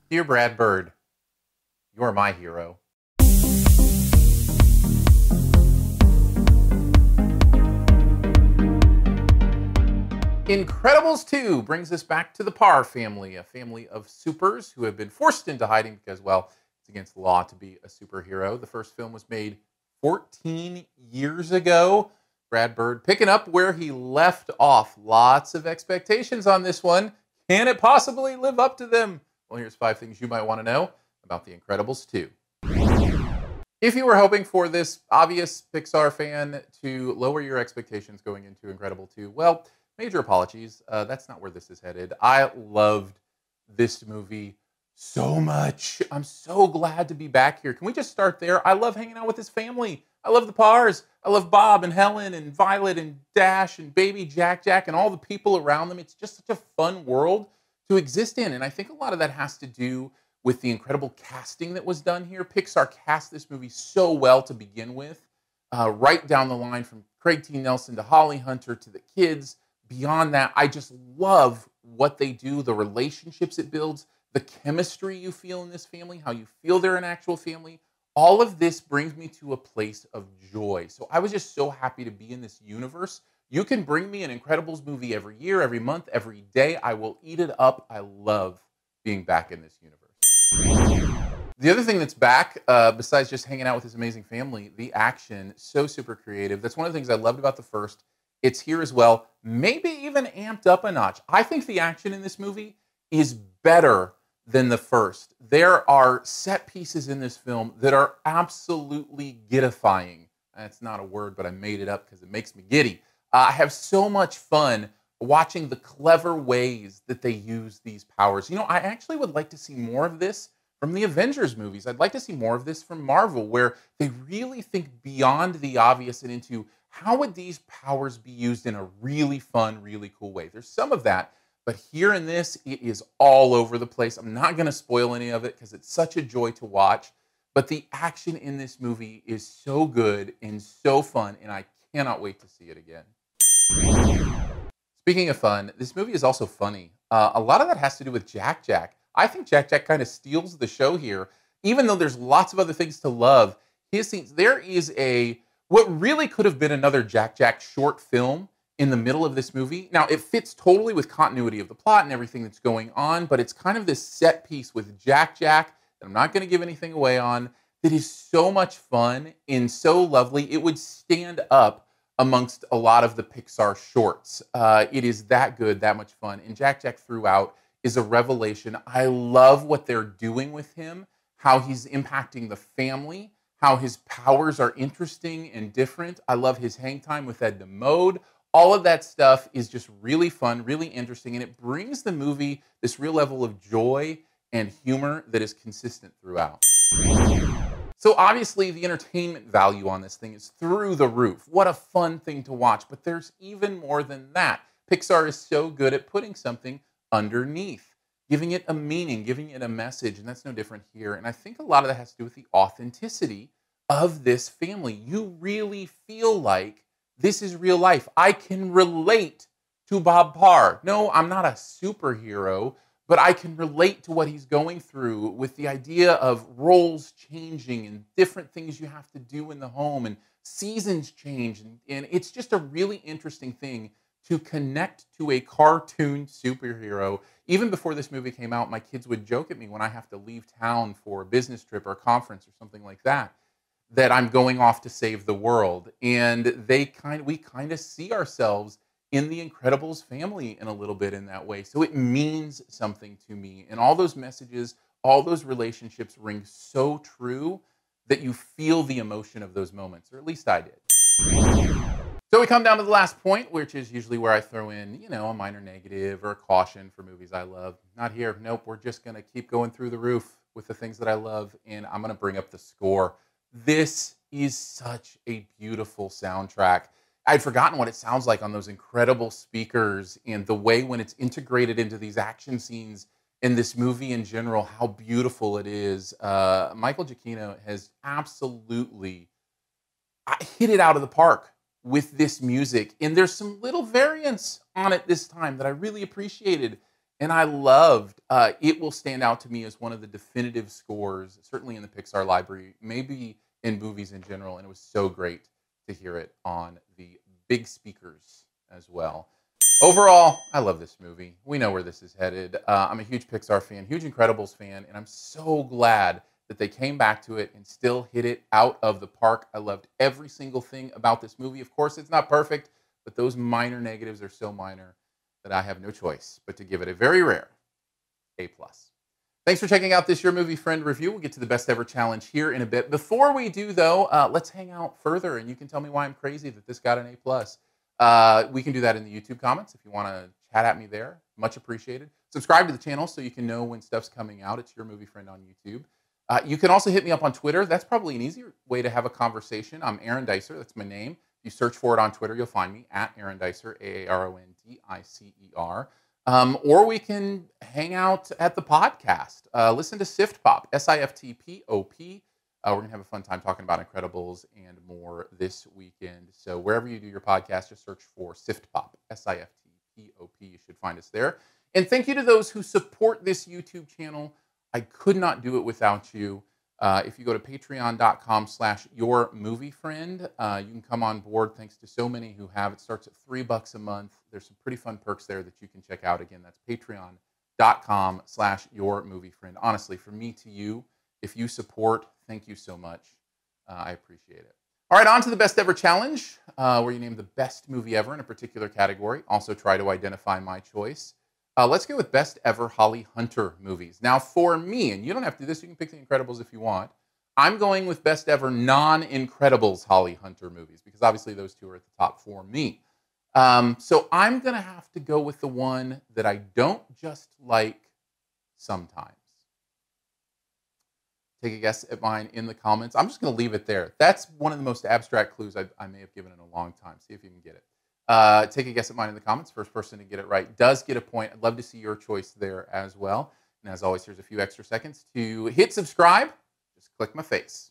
Dear Brad Bird, you're my hero. Incredibles 2 brings us back to the Parr family, a family of supers who have been forced into hiding because, well, it's against the law to be a superhero. The first film was made 14 years ago. Brad Bird picking up where he left off. Lots of expectations on this one. Can it possibly live up to them? Well, here's 5 things you might want to know about The Incredibles 2. If you were hoping for this obvious Pixar fan to lower your expectations going into Incredible 2, well, major apologies. That's not where this is headed. I loved this movie so much. I'm so glad to be back here. Can we just start there? I love hanging out with his family. I love the Parrs. I love Bob and Helen and Violet and Dash and baby Jack and all the people around them. It's just such a fun world to exist in. And I think a lot of that has to do with the incredible casting that was done here. Pixar cast this movie so well to begin with, right down the line from Craig T. Nelson to Holly Hunter to the kids. Beyond that, I just love what they do, the relationships it builds, the chemistry you feel in this family, how you feel they're an actual family. All of this brings me to a place of joy. So I was just so happy to be in this universe. You can bring me an Incredibles movie every year, every month, every day. I will eat it up. I love being back in this universe. The other thing that's back, besides just hanging out with this amazing family, the action, so super creative. That's one of the things I loved about the first. It's here as well, maybe even amped up a notch. I think the action in this movie is better than the first. There are set pieces in this film that are absolutely giddifying. That's not a word, but I made it up because it makes me giddy. I have so much fun watching the clever ways that they use these powers. You know, I actually would like to see more of this from the Avengers movies. I'd like to see more of this from Marvel, where they really think beyond the obvious and into how would these powers be used in a really fun, really cool way. There's some of that, but here in this, it is all over the place. I'm not going to spoil any of it because it's such a joy to watch, but the action in this movie is so good and so fun, and I cannot wait to see it again. Speaking of fun, this movie is also funny. A lot of that has to do with Jack. I think Jack kind of steals the show here, even though there's lots of other things to love. His scenes, there is what really could have been another Jack short film in the middle of this movie. Now, it fits totally with continuity of the plot and everything that's going on, but it's kind of this set piece with Jack that I'm not going to give anything away on, that is so much fun and so lovely. It would stand up amongst a lot of the Pixar shorts. It is that good, that much fun. And Jack throughout is a revelation. I love what they're doing with him, how he's impacting the family, how his powers are interesting and different. I love his hang time with Ed Mode. All of that stuff is just really fun, really interesting, and it brings the movie this real level of joy and humor that is consistent throughout. So obviously the entertainment value on this thing is through the roof. What a fun thing to watch, but there's even more than that. Pixar is so good at putting something underneath, giving it a meaning, giving it a message, and that's no different here. And I think a lot of that has to do with the authenticity of this family. You really feel like this is real life. I can relate to Bob Parr. No, I'm not a superhero, but I can relate to what he's going through with the idea of roles changing and different things you have to do in the home and seasons change. And it's just a really interesting thing to connect to a cartoon superhero. Even before this movie came out, my kids would joke at me when I have to leave town for a business trip or a conference or something like that, that I'm going off to save the world. And we kind of see ourselves in the Incredibles family in a little bit in that way. So it means something to me. And all those messages, all those relationships ring so true that you feel the emotion of those moments, or at least I did. So we come down to the last point, which is usually where I throw in, a minor negative or a caution for movies I love. Not here. Nope. We're just going to keep going through the roof with the things that I love. And I'm going to bring up the score. This is such a beautiful soundtrack. I'd forgotten what it sounds like on those incredible speakers and the way when it's integrated into these action scenes in this movie in general, how beautiful it is. Michael Giacchino has absolutely hit it out of the park with this music. And there's some little variants on it this time that I really appreciated. And I loved, it will stand out to me as one of the definitive scores, certainly in the Pixar library, maybe in movies in general. And it was so great to hear it on the big speakers as well. Overall, I love this movie. We know where this is headed. I'm a huge Pixar fan, huge Incredibles fan, and I'm so glad that they came back to it and still hit it out of the park. I loved every single thing about this movie. Of course, it's not perfect, but those minor negatives are so minor that I have no choice but to give it a very rare A+. Thanks for checking out this Your Movie Friend review. We'll get to the best ever challenge here in a bit. Before we do, though, let's hang out further, and you can tell me why I'm crazy that this got an A+. We can do that in the YouTube comments if you want to chat at me there. Much appreciated. Subscribe to the channel so you can know when stuff's coming out. It's Your Movie Friend on YouTube. You can also hit me up on Twitter. That's probably an easier way to have a conversation. I'm Aaron Dicer. That's my name. If you search for it on Twitter, you'll find me at Aaron Dicer, AARONDICER. Or we can hang out at the podcast. Listen to SiftPop, SiftPop. We're going to have a fun time talking about Incredibles and more this weekend. So wherever you do your podcast, just search for SiftPop, SiftPop. You should find us there. And thank you to those who support this YouTube channel. I could not do it without you. If you go to patreon.com/yourmoviefriend, you can come on board. Thanks to so many who have. It starts at $3 a month. There's some pretty fun perks there that you can check out. Again, that's patreon.com/yourmoviefriend. Honestly, from me to you, if you support, thank you so much. I appreciate it. All right, on to the best ever challenge, where you name the best movie ever in a particular category. Also try to identify my choice. Let's go with best ever Holly Hunter movies. Now, for me, and you don't have to do this, you can pick The Incredibles if you want. I'm going with best ever non-Incredibles Holly Hunter movies, because obviously those two are at the top for me. So I'm going to have to go with the one that I don't just like sometimes. Take a guess at mine in the comments. I'm just going to leave it there. That's one of the most abstract clues I may have given in a long time. See if you can get it. Take a guess at mine in the comments. First person to get it right does get a point. I'd love to see your choice there as well. And as always, here's a few extra seconds to hit subscribe. Just click my face.